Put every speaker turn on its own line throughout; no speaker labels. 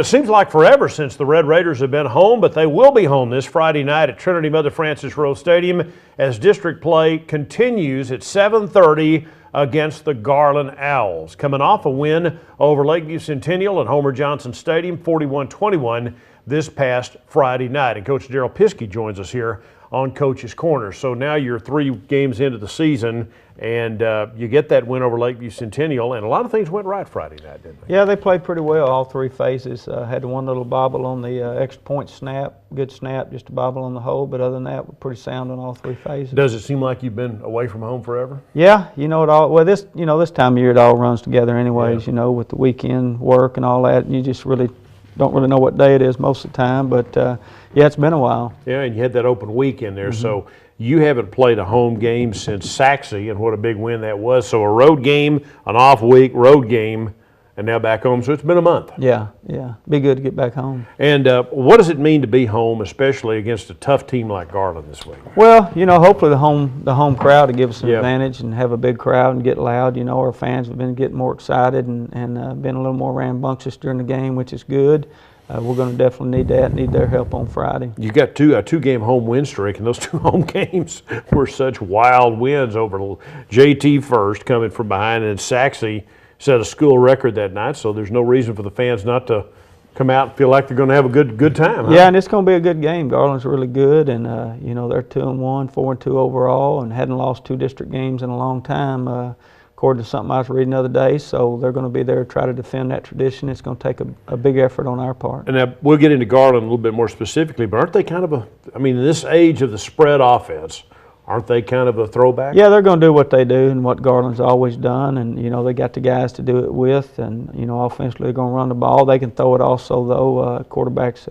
it seems like forever since the Red Raiders have been home, but they will be home this Friday night at Trinity Mother Frances Rowe Stadium as district play continues at 7:30 against the Garland Owls. Coming off a win over Lakeview Centennial at Homer Johnson Stadium, 41-21 this past Friday night. And Coach Darrell Piskey joins us here on Coach's Corner. So now you're 3 games into the season, and you get that win over Lakeview Centennial, and a lot of things went right Friday night, didn't they?
Yeah, they played pretty well all 3 phases. Had one little bobble on the extra point snap, good snap, just a bobble on the hole, but other than that, we're pretty sound on all 3 phases.
Does it seem like you've been away from home forever?
Yeah, it all. Well, this time of year it all runs together, anyways.
Yeah.
With the weekend work and all that, and you just really don't really know what day it is most of the time, but yeah, it's been a while.
Yeah, and you had that open week in there, so you haven't played a home game since Saxe, and what a big win that was. So a road game, an off week, road game, and now back home. So it's been a month.
Yeah, be good to get back home.
And what does it mean to be home, especially against a tough team like Garland this week?
Well, hopefully the home crowd will give us an
Yeah.
advantage and have a big crowd and get loud. Our fans have been getting more excited and been a little more rambunctious during the game, which is good. We're going to definitely need their help on Friday.
You got a 2-game home win streak, and those 2 home games were such wild wins over JT first, coming from behind, and Saxe set a school record that night. So there's no reason for the fans not to come out and feel like they're going to have a good time. Huh?
Yeah, and it's going to be a good game. Garland's really good, and they're 2-1, 4-2 overall, and hadn't lost 2 district games in a long time. According to something I was reading the other day, so they're going to be there to try to defend that tradition. It's going to take a big effort on our part.
And now we'll get into Garland a little bit more specifically, but aren't they kind of in this age of the spread offense, aren't they kind of a throwback?
Yeah, they're going to do what they do and what Garland's always done, and they got the guys to do it with, and offensively they're going to run the ball. They can throw it also, though. Quarterback's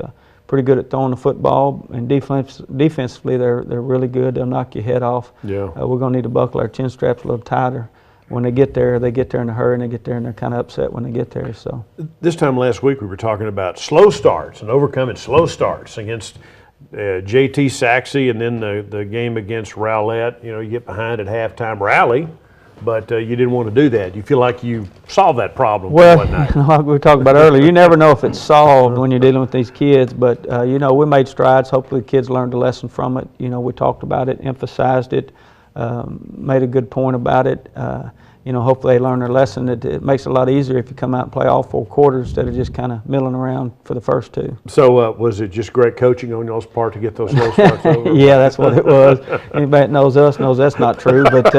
pretty good at throwing the football, and defensively they're really good. They'll knock your head off.
Yeah.
We're going to need to buckle our chin straps a little tighter. When they get there in a hurry, and they get there and they're kind of upset when they get there. So
this time last week we were talking about slow starts and overcoming slow starts against JT Saxe, and then the game against Rowlett. You get behind at halftime rally, but you didn't want to do that. You feel like you solved that problem one night.
Like we were talking about earlier, you never know if it's solved when you're dealing with these kids, but we made strides. Hopefully the kids learned a lesson from it. We talked about it, emphasized it, made a good point about it. Hopefully they learn their lesson. It makes it a lot easier if you come out and play all 4 quarters instead of just kind of milling around for the first 2.
So was it just great coaching on y'all's part to get those slow starts over?
Yeah, that's what it was. Anybody that knows us knows that's not true. But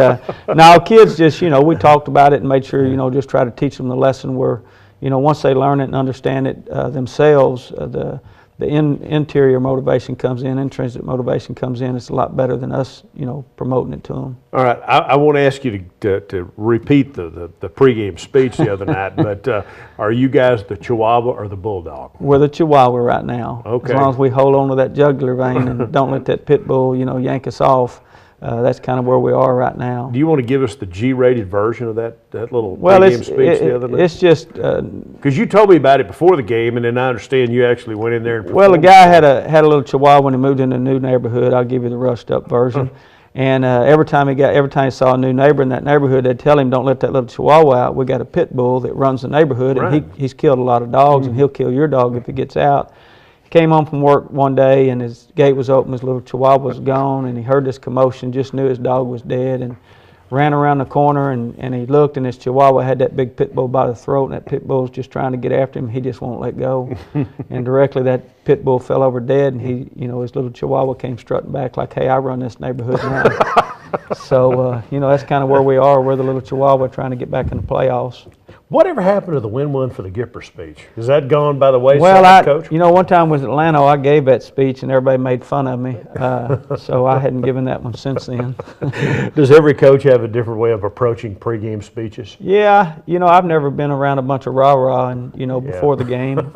now kids just, we talked about it and made sure, just try to teach them the lesson where, once they learn it and understand it themselves, the interior motivation comes in, intrinsic motivation comes in. It's a lot better than us, promoting it to them.
All right, I want to ask you to repeat the pregame speech the other night, but are you guys the Chihuahua or the Bulldog?
We're the Chihuahua right now.
Okay.
As long as we hold on to that jugular vein and don't let that pit bull, yank us off. That's kind of where we are right now.
Do you want to give us the G-rated version of that little pregame speech the other night?
It's just
because you told me about it before the game, and then I understand you actually went in there and performed.
Well, the guy had a little Chihuahua when he moved into a new neighborhood. I'll give you the rushed up version. And every time he saw a new neighbor in that neighborhood, they'd tell him, "Don't let that little Chihuahua out. We got a pit bull that runs the neighborhood,
Right.
and he's killed a lot of dogs, and he'll kill your dog if he gets out." Came home from work one day and his gate was open, his little Chihuahua was gone, and he heard this commotion, just knew his dog was dead, and ran around the corner and he looked, and his Chihuahua had that big pit bull by the throat, and that pit bull was just trying to get after him. He just won't let go. And directly that pit bull fell over dead, and his little Chihuahua came strutting back like, "Hey, I run this neighborhood now." So, that's kind of where we are. We're the little Chihuahua trying to get back in the playoffs.
Whatever happened to the win one for the Gipper speech? Is that gone by the wayside,
Well,
Coach?
one time was Atlanta, I gave that speech and everybody made fun of me. So I hadn't given that one since then.
Does every coach have a different way of approaching pregame speeches?
Yeah, I've never been around a bunch of rah-rah and, before the game.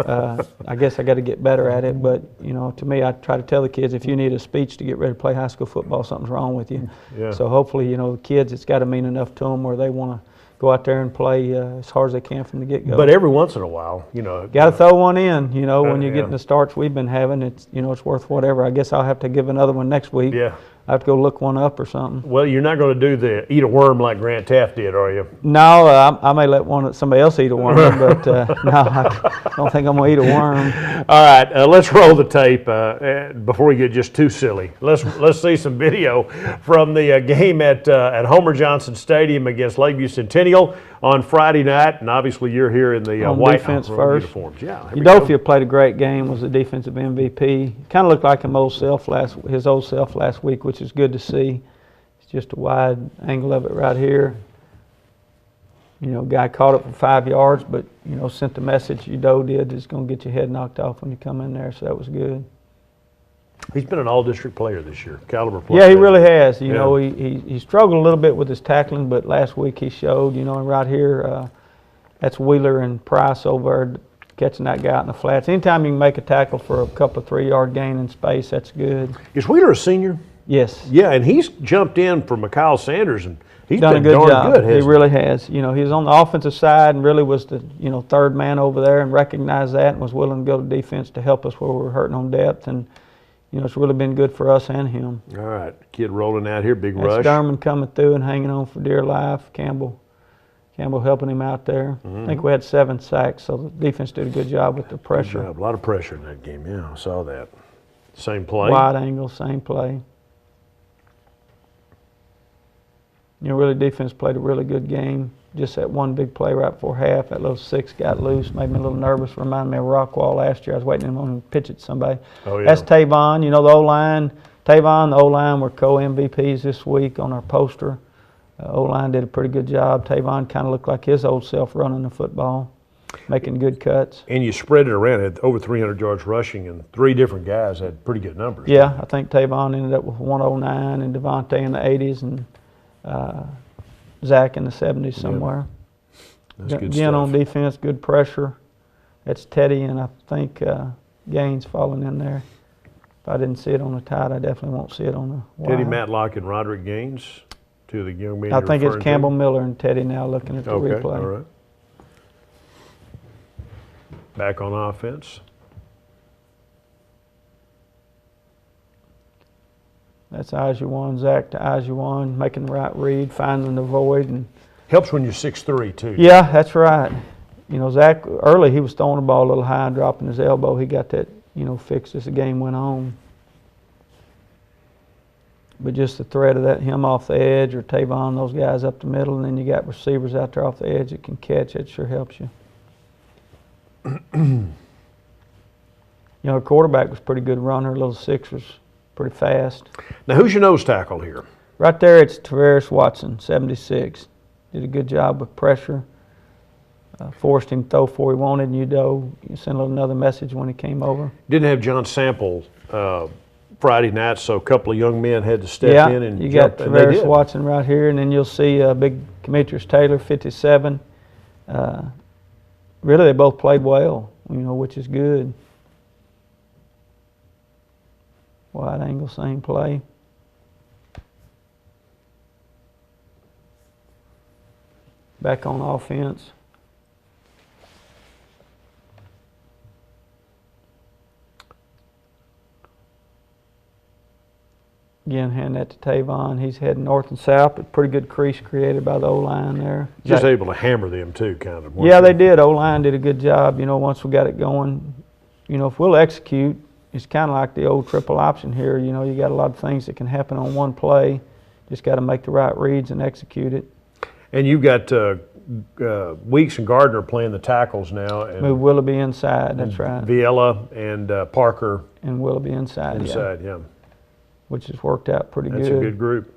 I guess I got to get better at it. But, to me, I try to tell the kids, if you need a speech to get ready to play high school football, something's wrong with you.
Yeah.
So hopefully, the kids, it's got to mean enough to them where they want to go out there and play as hard as they can from the get-go.
But every once in a while,
got to throw one in. When you're
yeah.
getting the starts we've been having, it's it's worth whatever. I guess I'll have to give another one next week.
Yeah.
I have to go look one up or something.
Well, you're not going to do the eat a worm like Grant Taft did, are you?
No, I may let somebody else eat a worm, but no, I don't think I'm gonna eat a worm.
All right, let's roll the tape before we get just too silly. Let's see some video from the game at Homer Johnson Stadium against Lakeview Centennial on Friday night, and obviously you're here in the
On
white
defense first.
uniforms. Yeah, here we go.
Udofia played a great game. Was the defensive MVP. Kind of looked like his old self last week, which is good to see. It's just a wide angle of it right here. You know, guy caught it for 5 yards, but, you know, sent the message Udo did is going to get your head knocked off when you come in there, so that was good.
He's been an all-district player this year, caliber player.
Yeah, he really has. You know, he struggled a little bit with his tackling, but last week he showed, you know, and right here, that's Wheeler and Price over there catching that guy out in the flats. Anytime you can make a tackle for a couple of 3-yard gain in space, that's good.
Is Wheeler a senior?
Yes.
Yeah, and he's jumped in for Mikhail Sanders, and he's
done
been
a good
darn
job.
good,
He
hasn't
really has. You know, he was on the offensive side and really was the, you know, third man over there and recognized that and was willing to go to defense to help us where we were hurting on depth. And, you know, it's really been good for us and him.
All right, kid rolling out here, big
That's
rush.
Derman coming through and hanging on for dear life. Campbell helping him out there. I think we had 7 sacks, so the defense did a good job with the pressure.
Good job. A lot of pressure in that game, yeah, I saw that. Same play.
Wide angle, same play. You know, really, defense played a really good game. Just that one big play right before half, that little 6 got loose, made me a little nervous. Reminded me of Rockwall last year. I was waiting on him to pitch it to somebody.
Oh, yeah.
That's Tavon. You know, the O-line. Tavon, the O-line were co-MVPs this week on our poster. O-line did a pretty good job. Tavon kind of looked like his old self running the football, making good cuts.
And you spread it around, had over 300 yards rushing, and 3 different guys had pretty good numbers.
Yeah, I think Tavon ended up with 109 and Devontae in the 80s and Zach in the 70s somewhere.
That's good
Again,
stuff.
on defense, good pressure. That's Teddy and I think Gaines falling in there. If I didn't see it on the tide, I definitely won't see it on the wide.
Teddy Matlock and Roderick Gaines, 2 of the young men
I
you're
think it's
referring to?
Campbell Miller and Teddy now looking at the
Okay,
replay.
all right. Back on offense.
That's Ajuwan, Zach to Ajuwan, making the right read, finding the void. And
Helps when you're 6'3", too.
yeah, that's right. You know, Zach, early he was throwing the ball a little high and dropping his elbow. He got that, you know, fixed as the game went on. But just the threat of that, him off the edge or Tavon, those guys up the middle, and then you got receivers out there off the edge that can catch, it sure helps you. You know, the quarterback was a pretty good runner. Little 6 was pretty fast.
Now, who's your nose tackle here?
Right there, it's Tavares Watson, 76. Did a good job with pressure. Forced him to throw before he wanted, and Udo sent another message when he came over.
Didn't have John Sample Friday night, so a couple of young men had to step in and
you
jump,
got
and they
Tavares
did.
Watson right here, and then you'll see big Demetrius Taylor, 57. Really, they both played well, you know, which is good. Wide angle, same play. Back on offense. Again, hand that to Tavon. He's heading north and south, but pretty good crease created by the O-line there.
Just able to hammer them, too, kind of.
Yeah, they did. O-line did a good job, you know, once we got it going. You know, if we'll execute, it's kind of like the old triple option here. You know, you got a lot of things that can happen on one play. Just got to make the right reads and execute it.
And you've got Weeks and Gardner playing the tackles now. And
Move Willoughby inside, that's right.
Viella and Parker
And Willoughby inside,
yeah.
which has worked out pretty
That's
good.
a good group.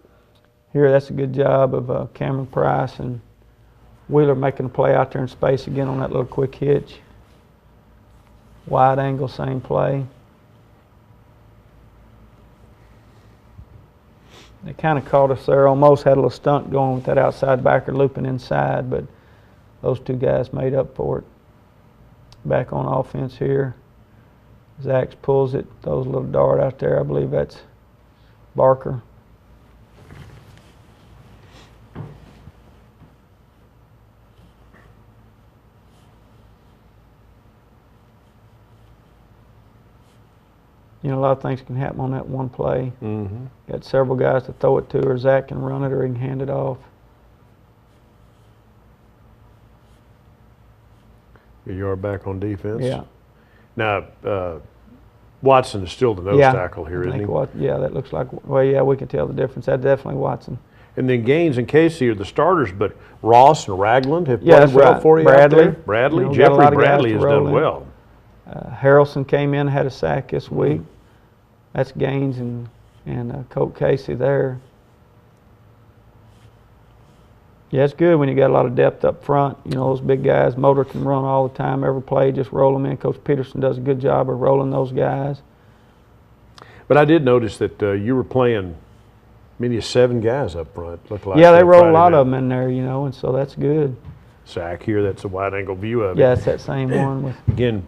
Here, that's a good job of Cameron Price and Wheeler making a play out there in space again on that little quick hitch. Wide angle, same play. They kind of caught us there, almost had a little stunt going with that outside backer looping inside, but those 2 guys made up for it. Back on offense here. Zach pulls it, throws a little dart out there. I believe that's Barker. You know, a lot of things can happen on that one play.
Mm-hmm.
Got several guys to throw it to, or Zach can run it, or he can hand it off.
You are back on defense.
Yeah.
Now, Watson is still the nose tackle here, isn't he?
Yeah, that looks like. Well, yeah, we can tell the difference. That's definitely Watson.
And then Gaines and Casey are the starters, but Ross and Ragland have
Yeah,
played
that's
well
right.
for you
Bradley.
out there. Bradley,
You know, got a lot
Jeffrey
of guys
Bradley
to
has
roll
done
in.
well.
Harrelson came in, had a sack this week. That's Gaines and Colt Casey there. Yeah, it's good when you got a lot of depth up front. You know, those big guys. Motor can run all the time, every play, just roll them in. Coach Peterson does a good job of rolling those guys.
But I did notice that you were playing many as 7 guys up front. Looked like
Yeah, they roll a
Friday
lot
night.
of them in there, you know, and so that's good.
Sack here, that's a wide angle view of it.
Yeah, it's that same one with.
Again,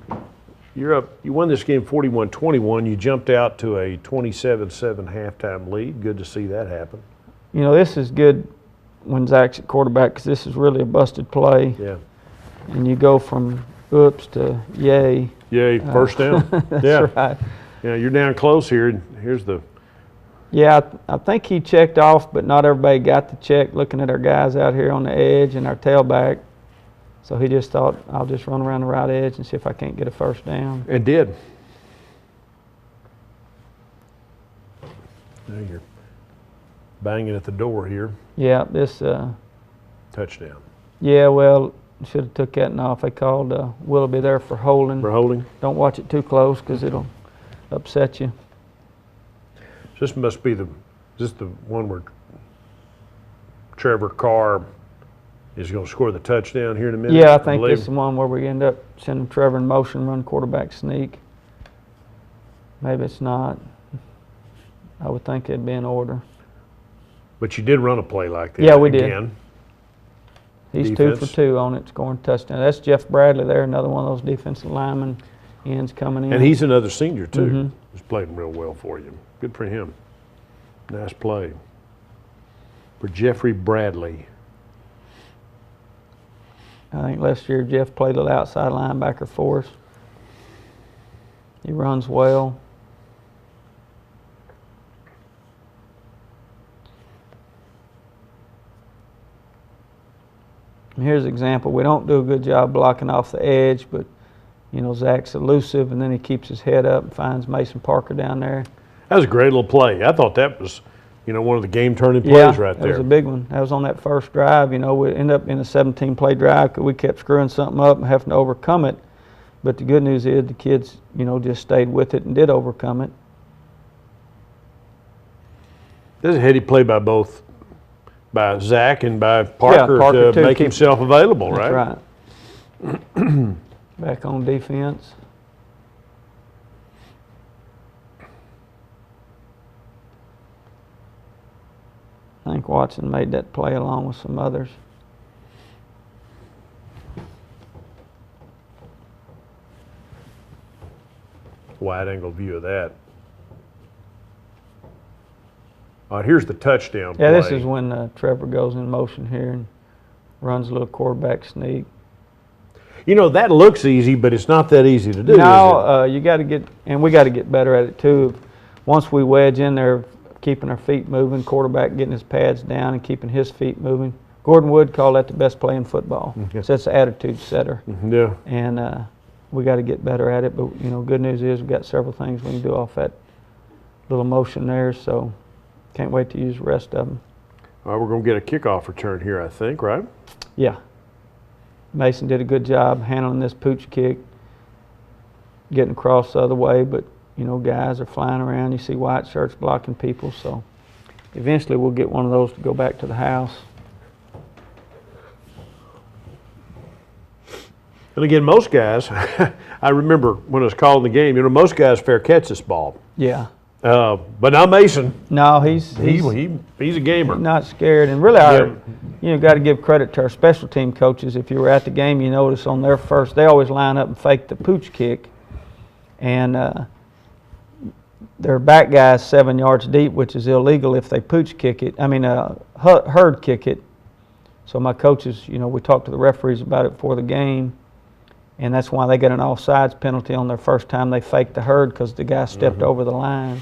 you're up. You won this game 41-21. You jumped out to a 27-7 halftime lead. Good to see that happen.
You know, this is good when Zach's at quarterback because this is really a busted play.
Yeah.
And you go from oops to yay.
Yay, first down.
That's
Yeah.
right.
Yeah, you're down close here. And here's the.
Yeah, I think he checked off, but not everybody got the check looking at our guys out here on the edge and our tailback. So he just thought, I'll just run around the right edge and see if I can't get a first down.
And did. Now you're banging at the door here.
Yeah, this,
Touchdown.
yeah, well, should have took that one off. They called Willoughby there for holding.
For holding.
Don't watch it too close because it'll upset you.
This must be the one where Trevor Carr is going to score the touchdown here in a minute.
Yeah, I think
believe.
this is the one where we end up sending Trevor in motion, run quarterback sneak. Maybe it's not. I would think it'd be in order.
But you did run a play like that.
Yeah, we did.
again.
He's
Defense.
2 for 2 on it, scoring touchdown. That's Jeff Bradley there, another one of those defensive linemen ends coming in.
And he's another senior, too.
Mhm.
He's played real well for you. Good for him. Nice play. For Jeffrey Bradley.
I think last year Jeff played a little outside linebacker for us. He runs well. And here's an example. We don't do a good job blocking off the edge, but you know, Zach's elusive, and then he keeps his head up and finds Mason Parker down there.
That was a great little play. I thought that was, one of the game-turning plays right
that
there.
was a big one. That was on that first drive. You know, we ended up in a 17-play drive because we kept screwing something up and having to overcome it. But the good news is the kids, just stayed with it and did overcome it.
There's a heady play by Zach and by Parker,
Parker
to
too,
make
keep-
himself available, right?
That's right. Back on defense. I think Watson made that play along with some others.
Wide angle view of that. All right, here's the touchdown play.
Yeah, this is when Trevor goes in motion here and runs a little quarterback sneak.
That looks easy, but it's not that easy to do, is it?
No, you got to get, and we got to get better at it too. Once we wedge in there, keeping our feet moving, quarterback getting his pads down and keeping his feet moving. Gordon Wood called that the best play in football.
Mhm.
So that's the attitude setter.
Yeah.
And we got to get better at it. But good news is we've got several things we can do off that little motion there. So can't wait to use the rest of them.
All right, we're going to get a kickoff return here, I think, right?
Yeah. Mason did a good job handling this pooch kick, getting across the other way. But guys are flying around. You see white shirts blocking people. So eventually we'll get one of those to go back to the house.
And again, most guys, I remember when I was calling the game, most guys fair catch this ball.
Yeah.
But not Mason.
No, he's
He's a gamer.
not scared. And really, got to give credit to our special team coaches. If you were at the game, you notice on their first, they always line up and fake the pooch kick. And their back guy's 7 yards deep, which is illegal if they pooch kick it. Herd kick it. So my coaches, we talked to the referees about it before the game. And that's why they got an offsides penalty on their first time they faked the herd, because the guy stepped over the line,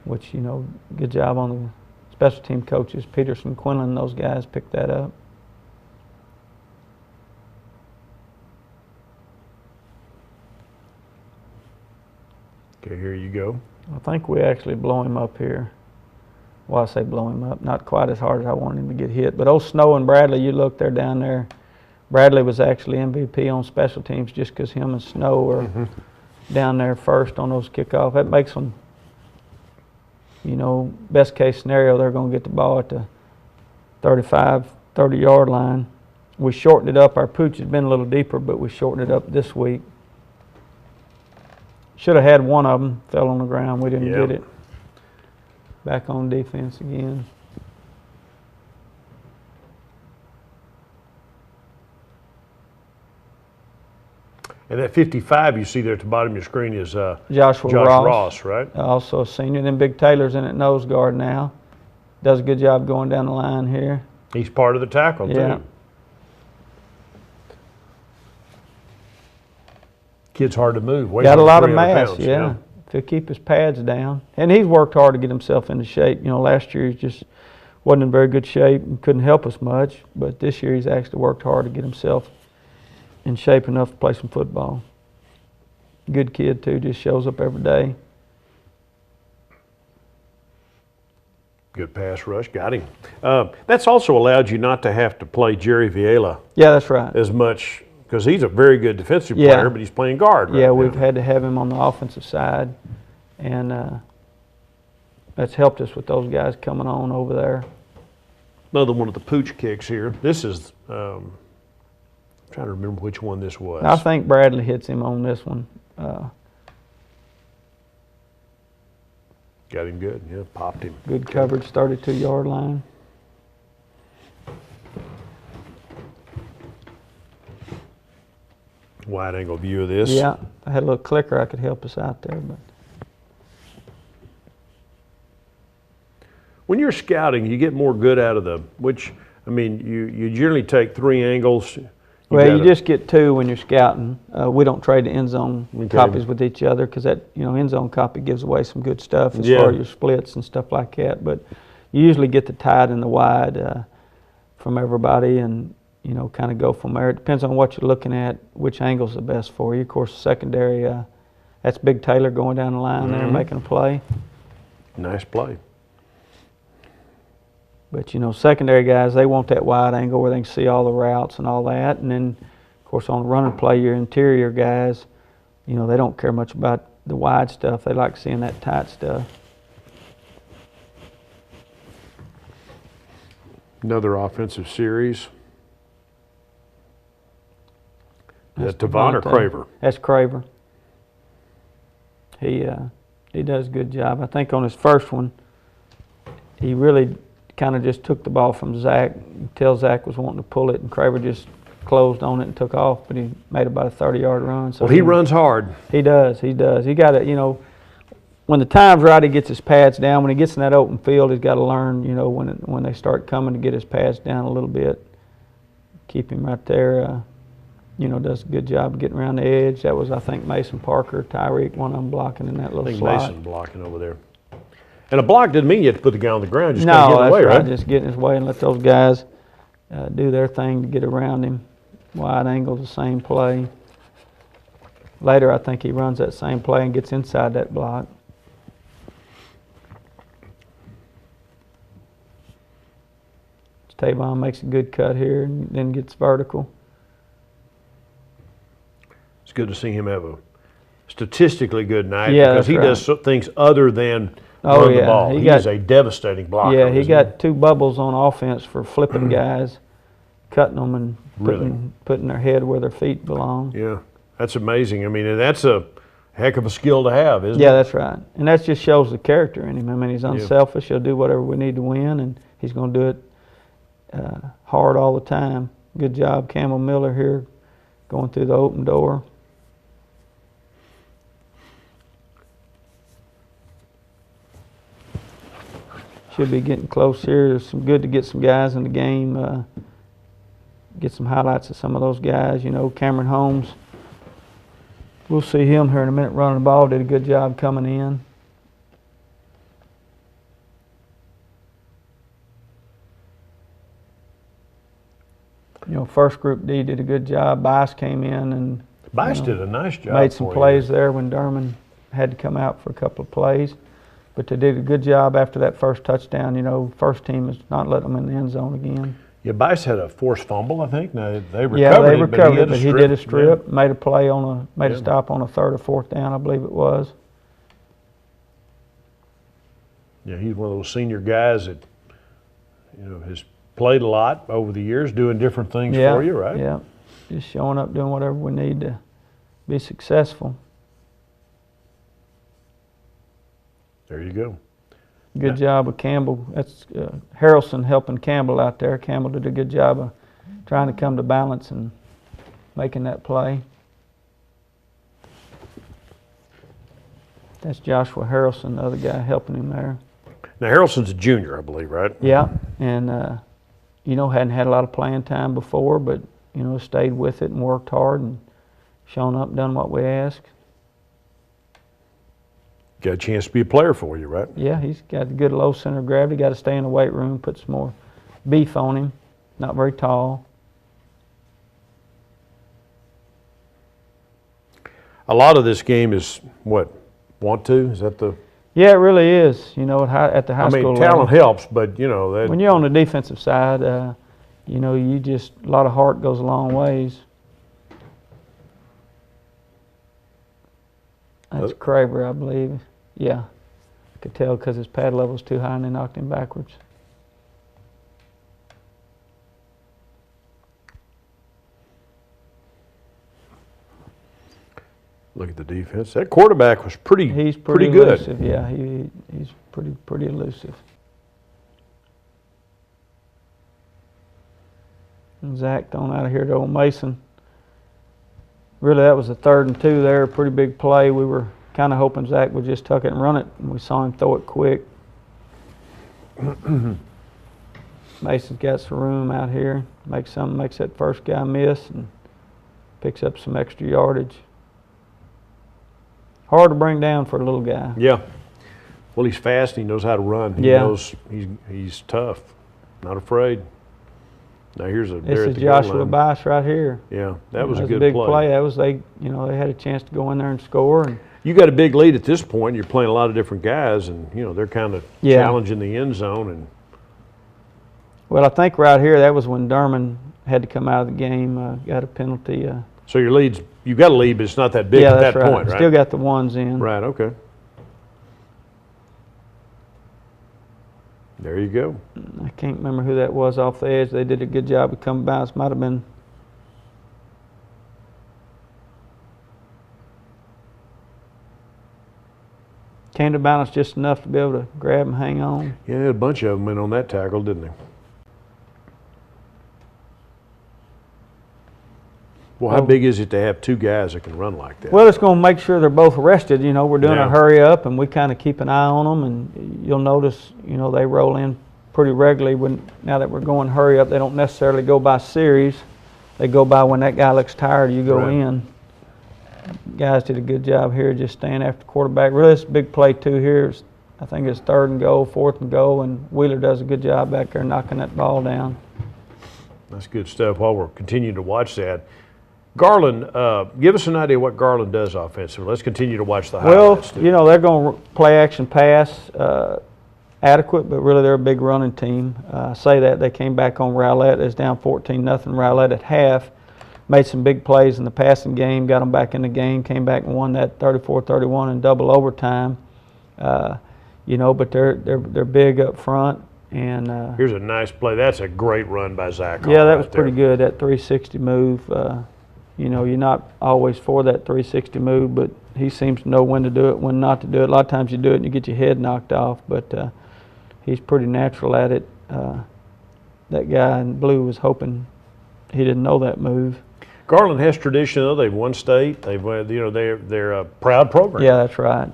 which, you know, good job on the special team coaches. Peterson, Quinlan, those guys picked that up.
Okay, here you go.
I think we actually blow him up here. Well, I say blow him up, not quite as hard as I wanted him to get hit. But old Snow and Bradley, you look, they're down there. Bradley was actually MVP on special teams just because him and Snow are down there first on those kickoffs. That makes them, you know, best case scenario, they're going to get the ball at the 35, 30-yard line. We shortened it up. Our pooch has been a little deeper, but we shortened it up this week. Should have had one of them. Fell on the ground. We didn't get it. Back on defense again.
And that 55 you see there at the bottom of your screen is
Josh
Ross, right?
Also a senior. Then Big Taylor's in at nose guard now. Does a good job going down the line here.
He's part of the tackle, too. Kid's hard to move.
Got a lot of mass, yeah. If he'll keep his pads down. And he's worked hard to get himself into shape. You know, last year he just wasn't in very good shape and couldn't help us much. But this year he's actually worked hard to get himself in shape enough to play some football. Good kid, too. Just shows up every day.
Good pass rush. Got him. That's also allowed you not to have to play Jerry Viela.
Yeah, that's right.
As much. Because he's a very good defensive player, but he's playing guard right now.
We've had to have him on the offensive side, and that's helped us with those guys coming on over there.
Another one of the pooch kicks here. This is, I'm trying to remember which one this was.
I think Bradley hits him on this one.
Got him good, yeah, popped him.
Good coverage, 32-yard line.
Wide angle view of this.
Yeah, I had a little clicker I could help us out there. But
when you're scouting, you get more good out of I mean, you generally take 3 angles.
You just get 2 when you're scouting. We don't trade the end zone copies with each other, because that, you know, end zone copy gives away some good stuff as far as your splits and stuff like that. But you usually get the tight and the wide from everybody, and you know, kind of go from there. It depends on what you're looking at, which angle's the best for you. Of course, secondary, that's Big Taylor going down the line there, making a play.
Nice play.
But, you know, secondary guys, they want that wide angle where they can see all the routes and all that. And then, of course, on the running play, your interior guys, you know, they don't care much about the wide stuff. They like seeing that tight stuff.
Another offensive series. That's Devon or Craver?
That's Craver. He does a good job. I think on his first one, he really kind of just took the ball from Zach until Zach was wanting to pull it, and Craver just closed on it and took off, but he made about a 30-yard run. So
well, he runs hard.
He does. He got to, you know, when the time's right, he gets his pads down. When he gets in that open field, he's got to learn, you know, when they start coming, to get his pads down a little bit. Keep him right there. You know, does a good job of getting around the edge. That was, I think, Mason Parker, Tyreek, one of them blocking in that little slot.
Mason blocking over there. And a block didn't mean you had to put the guy on the ground. Just kind of get in the way, right?
Just get in his way and let those guys do their thing to get around him. Wide angle, the same play. Later, I think he runs that same play and gets inside that block. Tavon makes a good cut here and then gets vertical.
It's good to see him have a statistically good night,
Yeah,
because he
that's
does things other than run the ball. He is a devastating blocker.
Yeah, he got 2 bubbles on offense for flipping guys, cutting them and putting their head where their feet belong.
Yeah, that's amazing. I mean, and that's a heck of a skill to have, isn't it?
Yeah, that's right. And that just shows the character in him. I mean, he's unselfish. He'll do whatever we need to win, and he's going to do it hard all the time. Good job, Campbell Miller here, going through the open door. Should be getting close here. It's good to get some guys in the game, get some highlights of some of those guys. You know, Cameron Holmes, we'll see him here in a minute running the ball. Did a good job coming in. You know, first group D did a good job. Bice came in and
Bice did a nice job.
Made some plays there when Derman had to come out for a couple of plays. But they did a good job after that first touchdown. You know, first team is not letting them in the end zone again.
Yeah, Bice had a forced fumble, I think. Now, they recovered
it, but he did a strip, made a play on a stop on a third or fourth down, I believe it was.
Yeah, he's one of those senior guys that, you know, has played a lot over the years, doing different things for you, right?
Yeah, just showing up, doing whatever we need to be successful.
There you go.
Good job of Campbell. That's Harrelson helping Campbell out there. Campbell did a good job of trying to come to balance and making that play. That's Joshua Harrelson, the other guy helping him there.
Now, Harrelson's a junior, I believe, right?
Yeah, and you know, hadn't had a lot of playing time before, but, you know, stayed with it and worked hard and shown up and done what we asked.
Got a chance to be a player for you, right?
Yeah, he's got a good low center of gravity. Got to stay in the weight room, put some more beef on him. Not very tall.
A lot of this game is what? Want to? Is that the?
Yeah, it really is. You know, at the high school level.
Talent helps, but you know that.
When you're on the defensive side, you know, a lot of heart goes a long ways. That's Craver, I believe. Yeah, I could tell because his pad level's too high and they knocked him backwards.
Look at the defense. That quarterback was pretty good.
He's pretty elusive. Yeah, he's pretty elusive. And Zach thrown out of here to old Mason. Really, that was a 3rd and 2 there, pretty big play. We were kind of hoping Zach would just tuck it and run it, and we saw him throw it quick. Mason's got some room out here. Makes that first guy miss and picks up some extra yardage. Hard to bring down for a little guy.
Yeah. Well, he's fast and he knows how to run. He knows he's tough, not afraid. Now here's
this is Joshua Bice right here.
Yeah, that was a good
big
play.
That was they had a chance to go in there and score. And
you got a big lead at this point. You're playing a lot of different guys, and you know they're kind of challenging the end zone. And
well, I think right here that was when Derman had to come out of the game. Got a penalty.
So your leads, you got a lead, but it's not that big at that point, right?
Still got the ones in.
Right. Okay. There you go.
I can't remember who that was off the edge. They did a good job of coming by. It might have been. Came to balance just enough to be able to grab and hang on.
Yeah, a bunch of them went on that tackle, didn't they? Well, how big is it to have 2 guys that can run like that?
Well, it's going to make sure they're both rested. You know, we're doing a hurry up, and we kind of keep an eye on them. And you'll notice, you know, they roll in pretty regularly. Now that we're going hurry up, they don't necessarily go by series. They go by when that guy looks tired, you go in. Guys did a good job here, just staying after the quarterback. Really, it's a big play too here. I think it's 3rd and goal, 4th and goal, and Wheeler does a good job back there knocking that ball down.
That's good stuff. While we're continuing to watch that, Garland, give us an idea what Garland does offensively. Let's continue to watch the highlights.
Well, you know, they're going to play action pass adequate, but really they're a big running team. Say that they came back on Rowlett. It's down 14-0 Rowlett at half. Made some big plays in the passing game, got them back in the game, came back and won that 34-31 in double overtime. You know, but they're big up front. And
here's a nice play. That's a great run by Zach.
Yeah, that was pretty good, that 360 move. You know, you're not always for that 360 move, but he seems to know when to do it, when not to do it. A lot of times you do it and you get your head knocked off, but he's pretty natural at it. That guy in blue was hoping he didn't know that move.
Garland has tradition, though. They've won state. They've, you know, they're a proud program.
Yeah, that's right.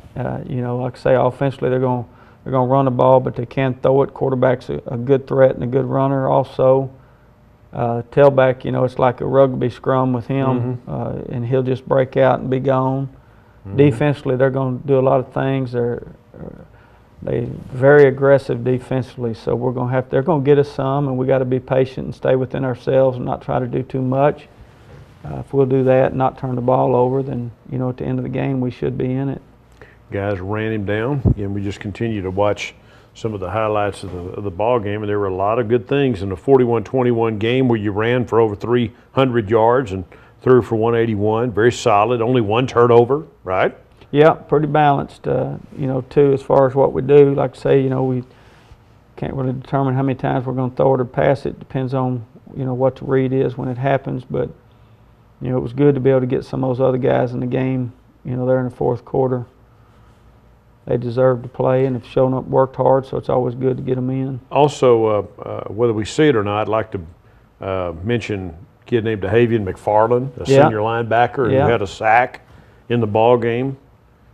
You know, like I say, offensively they're going to run the ball, but they can throw it. Quarterback's a good threat and a good runner also. Tailback, it's like a rugby scrum with him, and he'll just break out and be gone. Defensively, they're going to do a lot of things. They're very aggressive defensively, so they're going to get us some, and we got to be patient and stay within ourselves and not try to do too much. If we'll do that and not turn the ball over, then at the end of the game we should be in it.
Guys ran him down. Again, we just continue to watch some of the highlights of the ball game, and there were a lot of good things in the 41-21 game where you ran for over 300 yards and threw for 181. Very solid. Only one turnover, right?
Yeah, pretty balanced. Too, as far as what we do. Like I say, we can't really determine how many times we're going to throw it or pass it. Depends on what the read is when it happens. But it was good to be able to get some of those other guys in the game. There in the fourth quarter. They deserve to play and have shown up, worked hard. So it's always good to get them in.
Also, whether we see it or not, I'd like to mention a kid named DeHavian McFarland, a senior linebacker who had a sack in the ball game.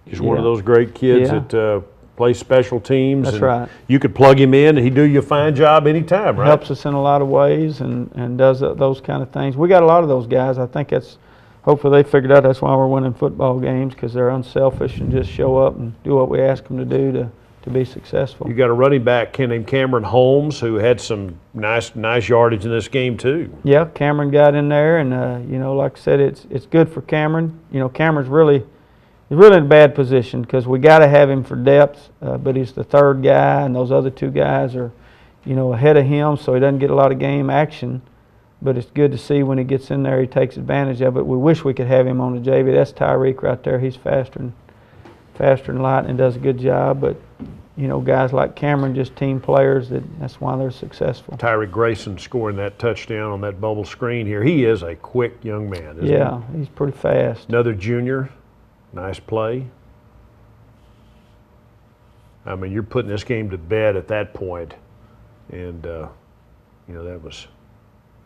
He's one of those great kids that plays special teams.
That's right.
You could plug him in and he'd do you a fine job anytime, right?
Helps us in a lot of ways and does those kind of things. We got a lot of those guys. I think hopefully they figured out that's why we're winning football games, because they're unselfish and just show up and do what we ask them to do to be successful.
You got a running back named Cameron Holmes who had some nice yardage in this game too.
Yeah, Cameron got in there, and like I said, it's good for Cameron. Cameron's really in a bad position because we got to have him for depth, but he's the third guy, and those other two guys are, ahead of him, so he doesn't get a lot of game action. But it's good to see when he gets in there, he takes advantage of it. We wish we could have him on the JV. That's Tyreek right there. He's faster than lightning, does a good job. But guys like Cameron, just team players. That's why they're successful.
Tyreek Grayson scoring that touchdown on that bubble screen here. He is a quick young man, isn't he?
Yeah, he's pretty fast.
Another junior. Nice play. I mean, you're putting this game to bed at that point, and that was.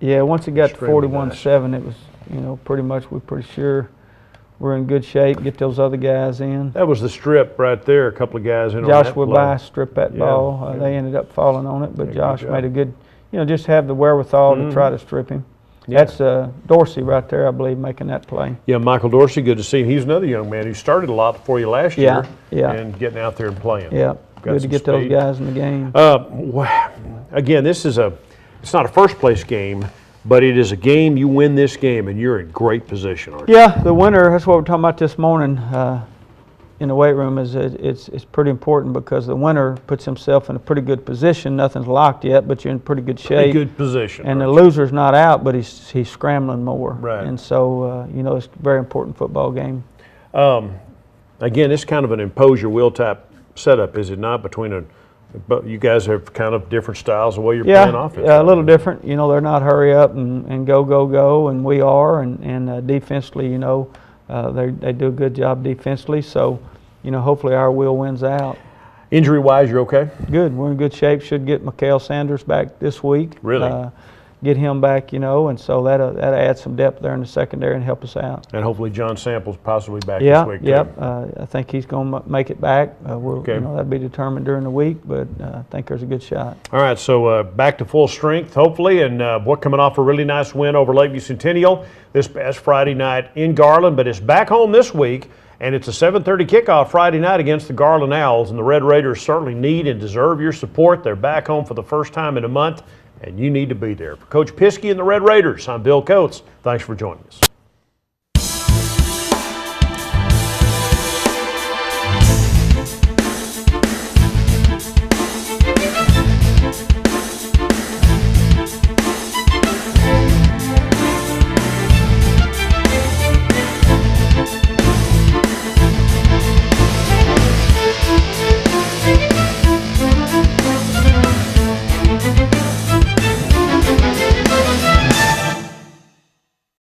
Yeah, once it got to 41-7, it was pretty much we're pretty sure we're in good shape. Get those other guys in.
That was the strip right there. A couple of guys in.
Joshua Bice stripped that ball. They ended up falling on it, but Josh made a good. Just have the wherewithal to try to strip him. Yeah. That's Dorsey right there, I believe, making that play. Yeah,
Michael Dorsey, good to see him. He's another young man who started a lot for you last year and getting out there and playing.
Yeah, good to get those guys in the game.
Again, it's not a first-place game, but it is a game. You win this game, and you're in great position, aren't you?
Yeah, the winner, that's what we're talking about this morning in the weight room, is it's pretty important because the winner puts himself in a pretty good position. Nothing's locked yet, but you're in pretty good shape.
Pretty good position.
And the loser's not out, but he's scrambling more.
Right.
And so, it's a very important football game.
Again, it's kind of an impose your will type setup, is it not? But you guys have kind of different styles of the way you're playing offense.
Yeah, a little different. They're not hurry up and go, and we are. And defensively, they do a good job defensively. So, hopefully our will wins out.
Injury-wise, you're okay?
Good. We're in good shape. Should get Mikael Sanders back this week.
Really?
Get him back, and so that'll add some depth there in the secondary and help us out.
And hopefully John Sample's possibly back this week.
Yep. I think he's going to make it back. That'll be determined during the week, but I think there's a good shot.
All right, so back to full strength, hopefully, and we're coming off a really nice win over Lakeview Centennial this past Friday night in Garland, but it's back home this week, and it's a 7:30 kickoff Friday night against the Garland Owls, and the Red Raiders certainly need and deserve your support. They're back home for the first time in a month, and you need to be there. For Coach Piskey and the Red Raiders, I'm Bill Coates. Thanks for joining us.